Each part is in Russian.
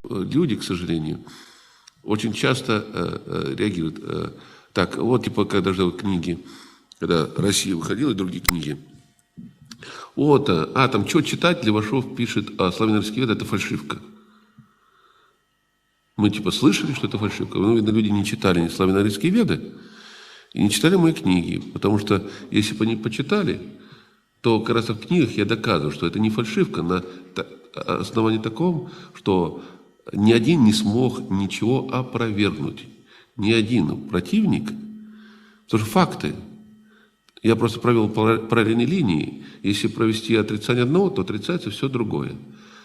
люди, к сожалению, очень часто реагируют. Так, вот типа, когда же книги, когда Россия выходила, и другие книги. Вот, там что читать, Левашов пишет, а славяно-русский вед – это фальшивка. Мы типа слышали, что это фальшивка. Ну, видно, люди не читали ни славяно-русские веды и не читали мои книги. Потому что если бы они почитали, то как раз в книгах я доказываю, что это не фальшивка на основании таком, что ни один не смог ничего опровергнуть. Ни один противник. Потому что факты. Я просто провел параллельные линии. Если провести отрицание одного, то отрицается все другое,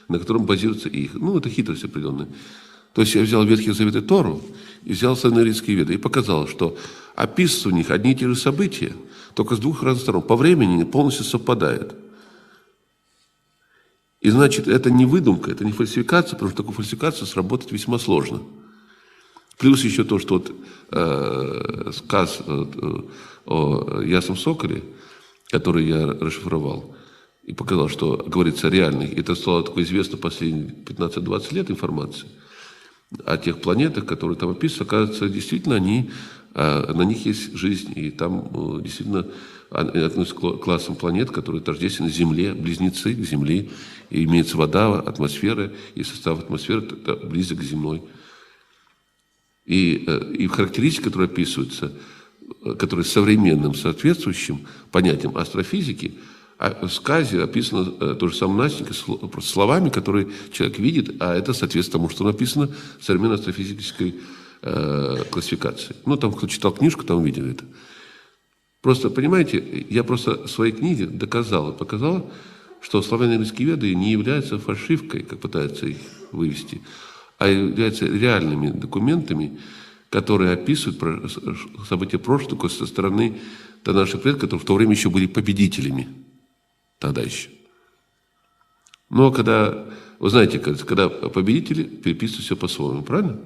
на котором базируется их. Ну, это хитрость определенная. То есть я взял Ветхий Завет и Тору, и взял славяно-русские веды, и показал, что описываются в них одни и те же события, только с двух разных сторон. По времени полностью совпадает. И значит, это не выдумка, это не фальсификация, потому что такую фальсификацию сработать весьма сложно. Плюс еще то, что сказ о Ясном Соколе, который я расшифровал, и показал, что говорится реальный. Это стало такой известно последние 15-20 лет информации о тех планетах, которые там описываются. Оказывается, действительно, на них есть жизнь. И там действительно относятся к классам планет, которые тождественны Земле, близнецы к Земле. И имеется вода, атмосфера, и состав атмосферы близок к земной. И характеристики, которые описываются, которые современным соответствующим понятиям астрофизики, в сказе описано то же самое Настенька словами, которые человек видит, а это соответствует тому, что написано в современной астрофизической классификации. Ну, там, кто читал книжку, там видел это. Просто, понимаете, я просто в своей книге доказал и показал, что славяно-русские веды не являются фальшивкой, как пытаются их вывести, а являются реальными документами, которые описывают события прошлого со стороны наших предков, которые в то время еще были победителями. Тогда еще. Но когда, вы знаете, когда победители переписывают все по-своему, правильно?